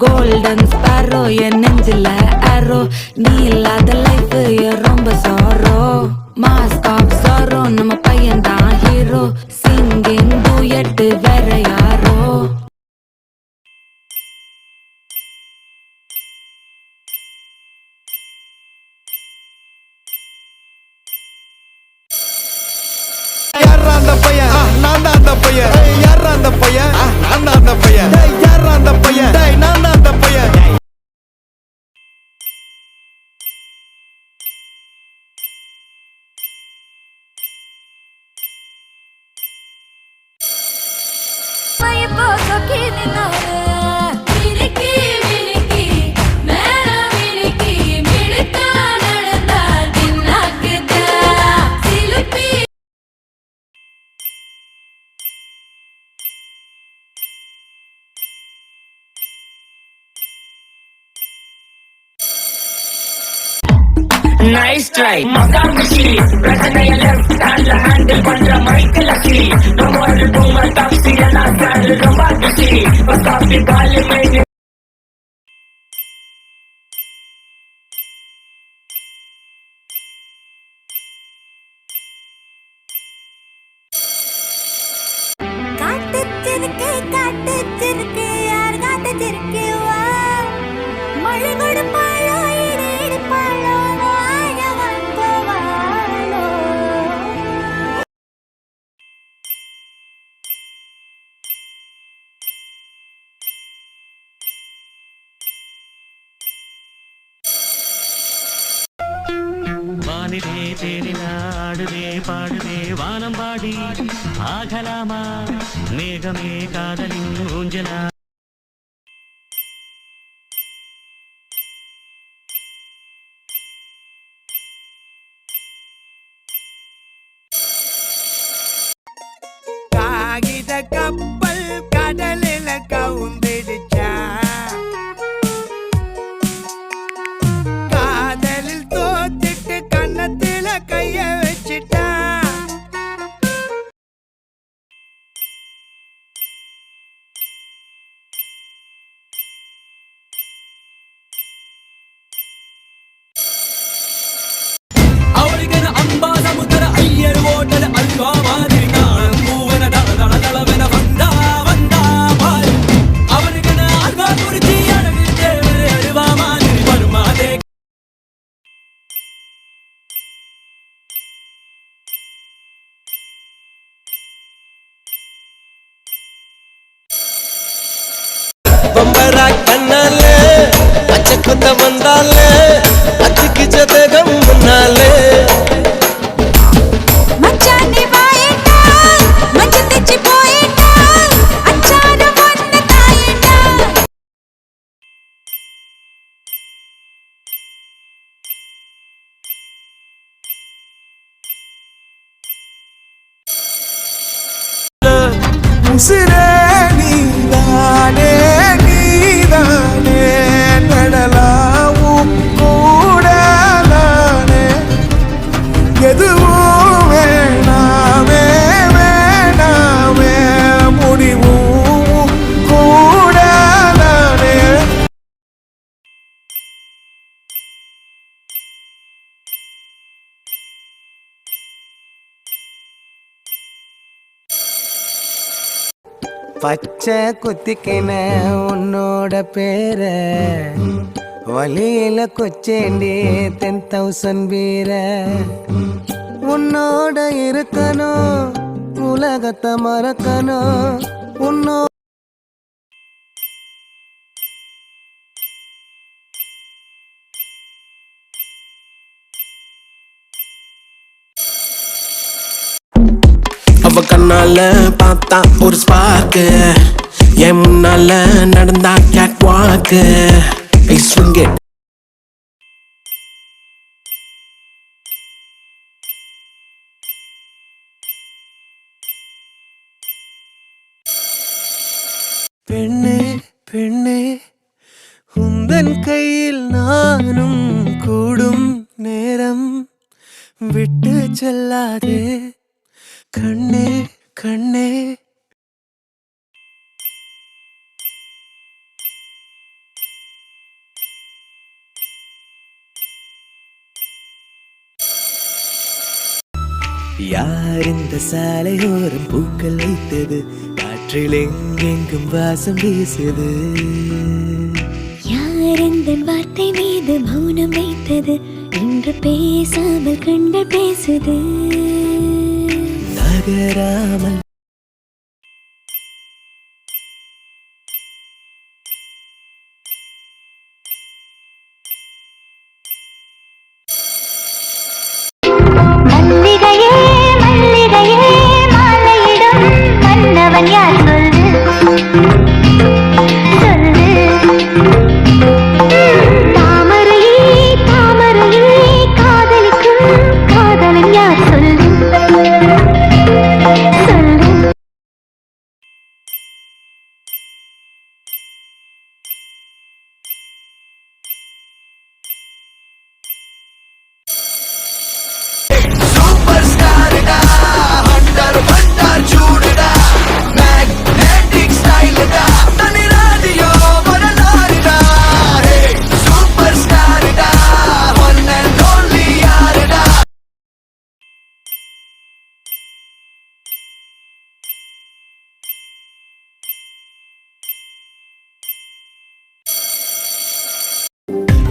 Golden sparrow என் நெஞ்சில ஆரோ நீ இல்லாத லைஃப் ரொம்ப சாரோ மாஸ்க் ஆஃப் சாரோ நம்ம பையன் தான் ஹீரோ சிங்கிங் டூயட் வேற யாரோ அந்த பையன் நான் தான் அந்த பையன் யாரா அந்த பையன் நான் தான் அந்த பையன் யாரா அந்த பையன் நான் தான் அந்த பையன் Nice try, Makamashi. President left hand, handle contra Michael Aki. No more boomer, taxi, and I saddle the Bakasi. A copy parliament. வானிலே தேனிலாடுதே பாடுதே வானம்பாடி ஆகலாமா மேகமே காதலின் ஊஞ்சலா காகித கப்பல் கடலில கவுந்திடுச்சா காதலில் தோத்திட்டு கன்னத்தில கைய வச்சிட்டா அவளுக்கு அம்பா சமுத்திர ஐயர் ஓட்டல் அல்வா மாதிரி பம்பரா கண்ணாலே பச்சை குத்த வந்தாலே அச்சுக்கு ஜதகம் முன்னாலே மச்சானே வாயேடா மச்சி திச்சி போயேடா அச்சார வந்த தாயேடா உசிரே நீதானே நீதானே நடலாவும் கூடலானே எதுவும் வேணாமே வேணாமே முடிவும் கூடலானே பச்சை குத்திக்கின உன்னோட பேர வழியில கொச்சேண்டி 10,000 வீர உன்னோட இருக்கணும் உலகத்தை மறக்கணும் உன்னோ அவ கண்ணால பார்த்தா ஒரு ஸ்பார்க்கு என் முன்னால நடந்தா கேட் வாக்கு ஸ்விங் இட் பெண்ணே பெண்ணே உந்தன் கையில் நானும் கூடும் நேரம் விட்டு செல்லாதே கண்ணே கண்ணே யார் இந்த சாலையோரம் பூக்கள் வைத்தது காற்றில் எங்கெங்கும் வாசம் வீசுது யார் இந்த வார்த்தை மீது மௌனம் வைத்தது இன்று பேசாமல் கண்கள் பேசுது நகராமல் மல்லிகையே மல்லிகையே மாலையிடும் மன்னவன் யார் சொல்லு சொல்லு தாமரையே தாமரையே காதலிக்கும் காதலன் யார் சொல்லு சொல்லு சூப்பர் ஸ்டார்டா ஹண்டர் வண்டர் சூடடா மேக்னெட்டிக் ஸ்டைல்டா தனி ராடியோ வரலாறுடா ஹே சூப்பர் ஸ்டார்டா ஒன் அண்ட் ஒன்லி யாரடா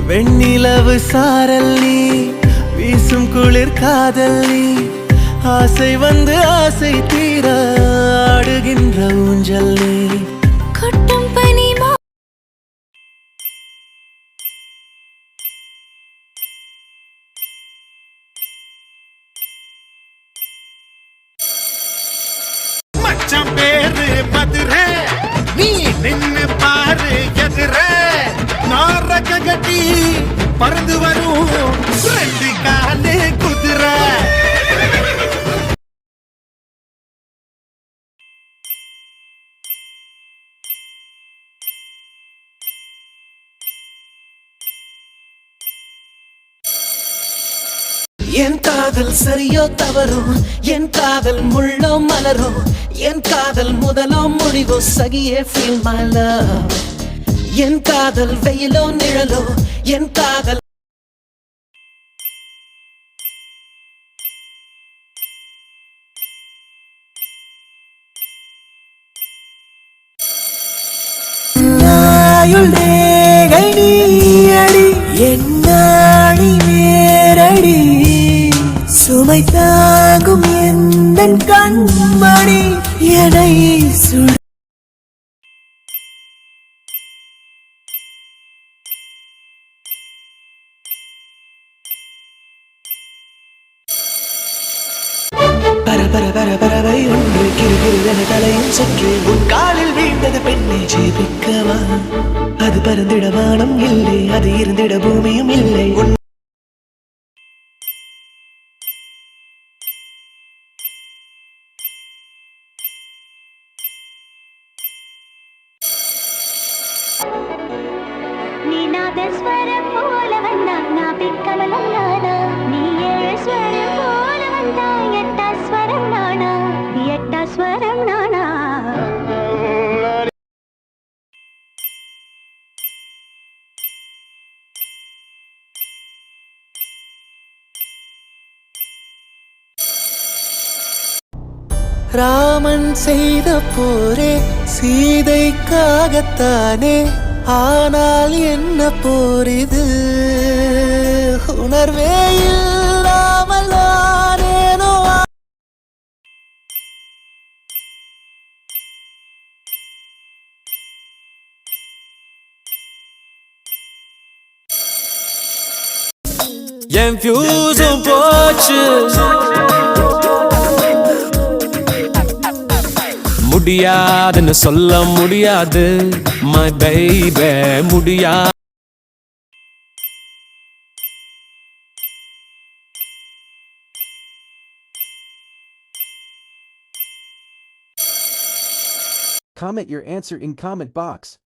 வெண்ணிலவு சாரல் நீ வீசும் குளிர் காதல் நீ ஆசை வந்து ஆசை தீர ஆடுகின்ற ஊஞ்சல் நீ கொட்டும் பனி மச்சான் பேரு மதுரை நீ நின்னு பாரு எதிர நாரக கட்டி பறந்து வரும் ரெண்டு காலு குதிரை என் காதல் சரியோ தவறோ என் காதல் முள்ளோ மலரோ என் காதல் முதலோ முடிவோ சகியே feel my love என் காதல் வெயிலோ நிழலோ என் காதல் நாயுள் ரேகை நீயடி என் நாடி வேரடி சுமை தாங்கும் எந்தன் கண்மணி எனை சுட பரபரவை ஒன்று கிருகிருவென தலையும் சற்று உன் காலில் வீழ்ந்தது பெண்ணை ஜெபிக்கவா அது பறந்திட வானம் இல்லை அது இருந்திட பூமியும் இல்லை உன் நீ நாதஸ்வரம் போல வந்தா நான் பிக்கமலம் நானா நீ ஏழு ஸ்வரம் போல வந்தா எட்டா ஸ்வரம் நானா எட்டா ஸ்வரம் நானா ராமன் செய்த போரே சீதைக்காகத்தானே ஆனால் என்ன போர் இது உணர்வே இல்லாமல் ஆனேனோ என் ஃபியூஸும் போச்சு முடியாதுன்னு சொல்ல முடியாது my baby முடியாது Comment your answer in comment box.